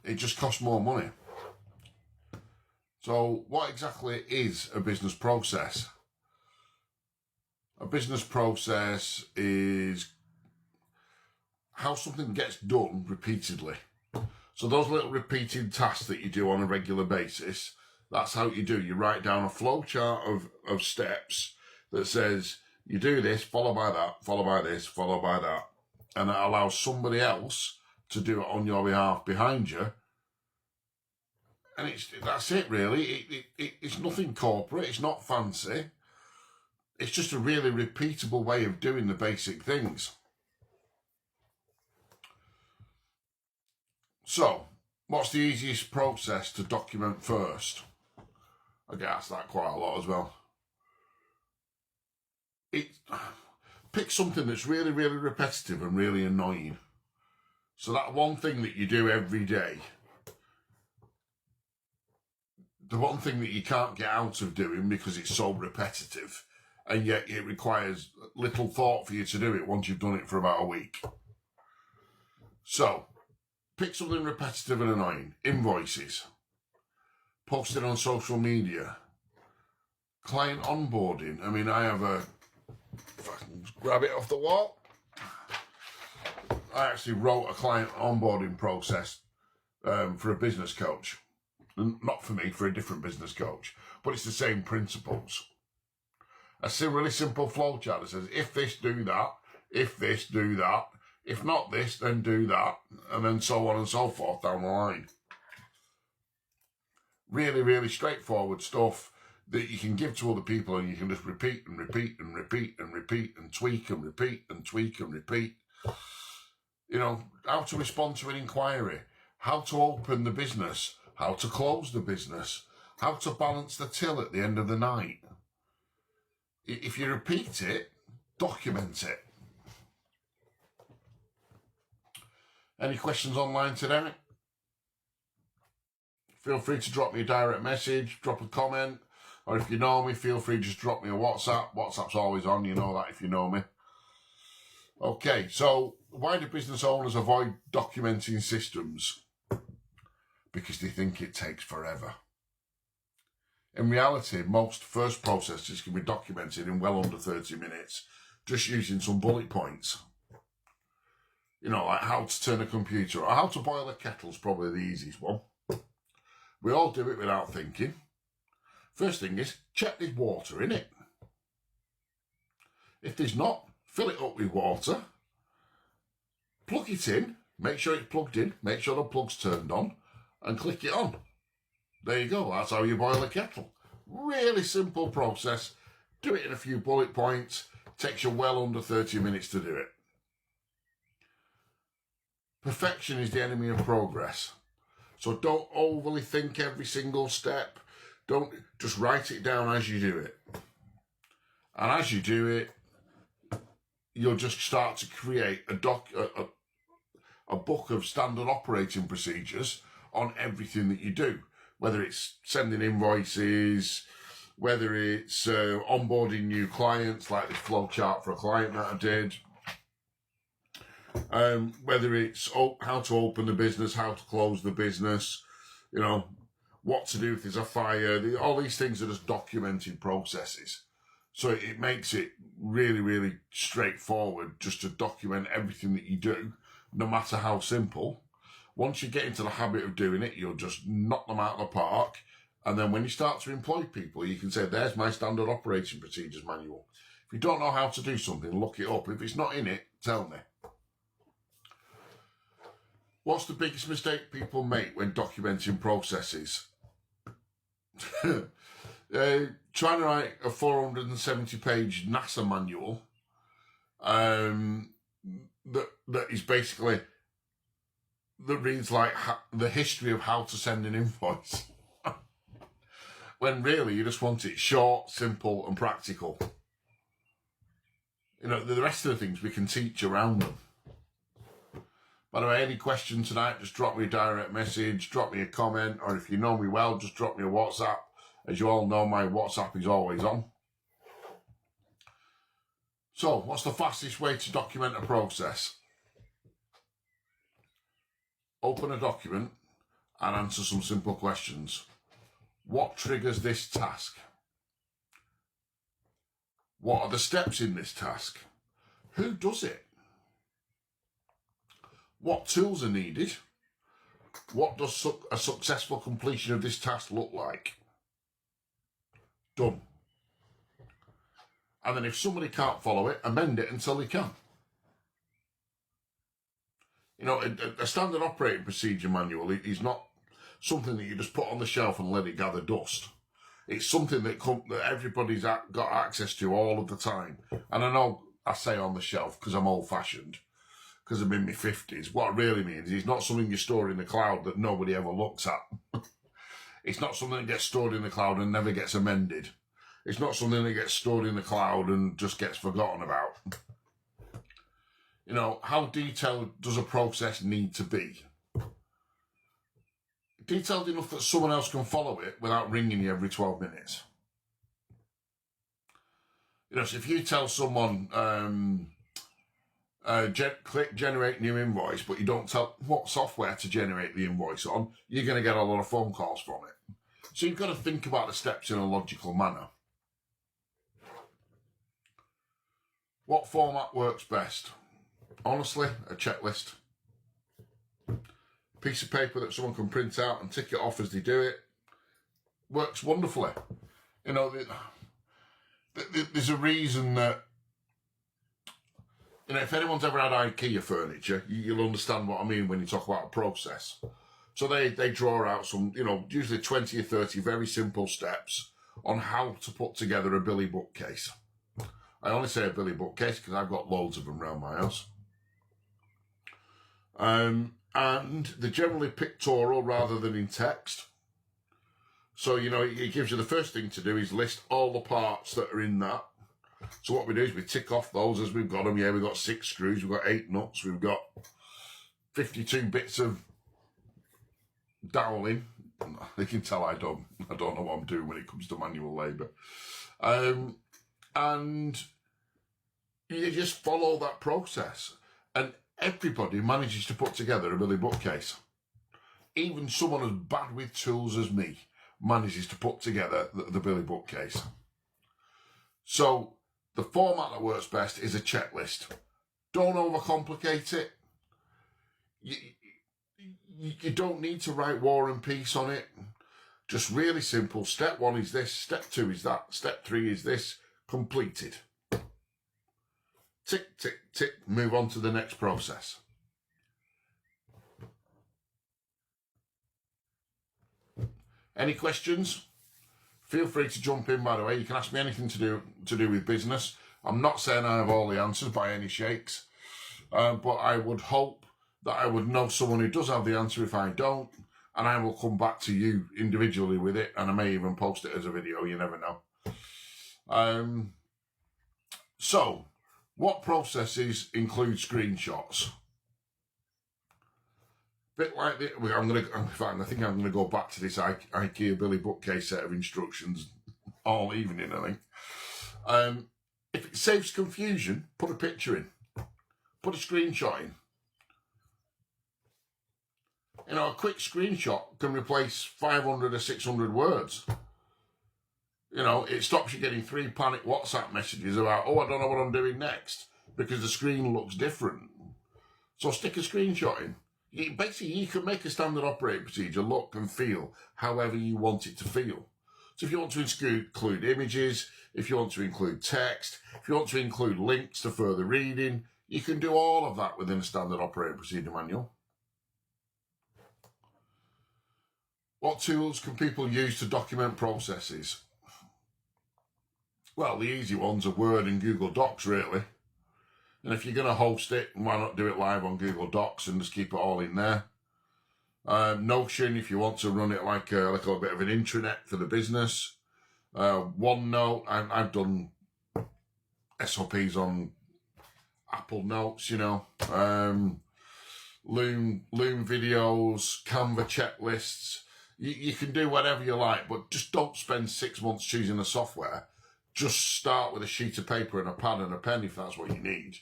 It just costs more money. So what exactly is a business process? A business process is how something gets done repeatedly. So those little repeated tasks that you do on a regular basis, that's how you do. You write down a flow chart of steps that says you do this, followed by that, followed by this, followed by that. And it allows somebody else to do it on your behalf behind you. And that's it really. It's nothing corporate, it's not fancy. It's just a really repeatable way of doing the basic things. So, what's the easiest process to document first? I get asked that quite a lot as well. Pick something that's really, really repetitive and really annoying. So that one thing that you do every day, the one thing that you can't get out of doing because it's so repetitive, and yet it requires little thought for you to do it once you've done it for about a week. So, pick something repetitive and annoying. Invoices. Posting on social media. Client onboarding. I mean, I have a... If I can grab it off the wall. I actually wrote a client onboarding process for a business coach. Not for me, for a different business coach. But it's the same principles. A really simple flow chart that says, if this, do that. If this, do that. If not this, then do that. And then so on and so forth down the line. Really, really straightforward stuff that you can give to other people, and you can just repeat and repeat and repeat and repeat and tweak and repeat and tweak and repeat. You know, how to respond to an inquiry, how to open the business, how to close the business, how to balance the till at the end of the night. If you repeat it, document it. Any questions online today? Feel free to drop me a direct message, drop a comment, or if you know me, feel free to just drop me a WhatsApp. WhatsApp's always on, you know that if you know me. Okay, so why do business owners avoid documenting systems? Because they think it takes forever. In reality, most first processes can be documented in well under 30 minutes, just using some bullet points. You know, like how to turn a computer or how to boil a kettle is probably the easiest one. We all do it without thinking. First thing is, check there's water in it. If there's not, fill it up with water, plug it in, make sure it's plugged in, make sure the plug's turned on, and click it on. There you go, that's how you boil a kettle. Really simple process. Do it in a few bullet points. Takes you well under 30 minutes to do it. Perfection is the enemy of progress. So don't overly think every single step. Don't just write it down as you do it. And as you do it, you'll just start to create a book of standard operating procedures on everything that you do. Whether it's sending invoices, whether it's onboarding new clients, like this flow chart for a client that I did, whether it's how to open the business, how to close the business, you know, what to do if there's a fire. All these things are just documented processes. So it makes it really, really straightforward just to document everything that you do, no matter how simple. Once you get into the habit of doing it, you'll just knock them out of the park. And then when you start to employ people, you can say, there's my standard operating procedures manual. If you don't know how to do something, look it up. If it's not in it, tell me. What's the biggest mistake people make when documenting processes? Trying to write a 470-page NASA manual that is basically, that reads like the history of how to send an invoice. When really you just want it short, simple and practical. You know, the rest of the things we can teach around them. By the way, any question tonight, just drop me a direct message, drop me a comment, or if you know me well, just drop me a WhatsApp. As you all know, my WhatsApp is always on. So, what's the fastest way to document a process? Open a document and answer some simple questions. What triggers this task? What are the steps in this task? Who does it? What tools are needed? What does a successful completion of this task look like? Done. And then if somebody can't follow it, amend it until they can. You know, a standard operating procedure manual is not something that you just put on the shelf and let it gather dust. It's something that everybody's got access to all of the time. And I know I say on the shelf because I'm old-fashioned, because I'm in my 50s. What it really means is it's not something you store in the cloud that nobody ever looks at. It's not something that gets stored in the cloud and never gets amended. It's not something that gets stored in the cloud and just gets forgotten about. You know, how detailed does a process need to be? Detailed enough that someone else can follow it without ringing you every 12 minutes. You know, so if you tell someone, click generate new invoice, but you don't tell what software to generate the invoice on, you're going to get a lot of phone calls from it. So you've got to think about the steps in a logical manner. What format works best? Honestly, a checklist. Piece of paper that someone can print out and tick it off as they do it. Works wonderfully. You know, there's a reason that, you know, if anyone's ever had IKEA furniture, you'll understand what I mean when you talk about a process. So they draw out some, you know, usually 20 or 30 very simple steps on how to put together a Billy bookcase. I only say a Billy bookcase because I've got loads of them around my house. And they're generally pictorial rather than in text. So, you know, it gives you the first thing to do is list all the parts that are in that. So what we do is we tick off those as we've got them. Yeah, we've got 6 screws, we've got 8 nuts, we've got 52 bits of doweling. You can tell I don't know what I'm doing when it comes to manual labour. And you just follow that process. And everybody manages to put together a Billy bookcase. Even someone as bad with tools as me manages to put together the Billy bookcase. So the format that works best is a checklist. Don't overcomplicate it. You don't need to write War and Peace on it. Just really simple. Step 1 is this. Step 2 is that. Step 3 is this. Completed. Tick, tick, tick. Move on to the next process. Any questions? Feel free to jump in, by the way. You can ask me anything to do with business. I'm not saying I have all the answers by any shakes, but I would hope that I would know someone who does have the answer if I don't, and I will come back to you individually with it, and I may even post it as a video, you never know. So, what processes include screenshots? Bit like the, I think I'm gonna go back to this IKEA Billy bookcase set of instructions all evening, I think. If it saves confusion, put a picture in, put a screenshot in. You know, a quick screenshot can replace 500 or 600 words. You know, it stops you getting 3 panic WhatsApp messages about, oh, I don't know what I'm doing next, because the screen looks different. So stick a screenshot in. Basically, you can make a standard operating procedure look and feel however you want it to feel. So if you want to include images, if you want to include text, if you want to include links to further reading, you can do all of that within a standard operating procedure manual. What tools can people use to document processes? Well, the easy ones are Word and Google Docs, really. And if you're going to host it, why not do it live on Google Docs and just keep it all in there? Notion, if you want to run it like a bit of an intranet for the business. OneNote, I've done SOPs on Apple Notes, you know. Loom videos, Canva checklists. You can do whatever you like, but just don't spend 6 months choosing a software. Just start with a sheet of paper and a pad and a pen if that's what you need.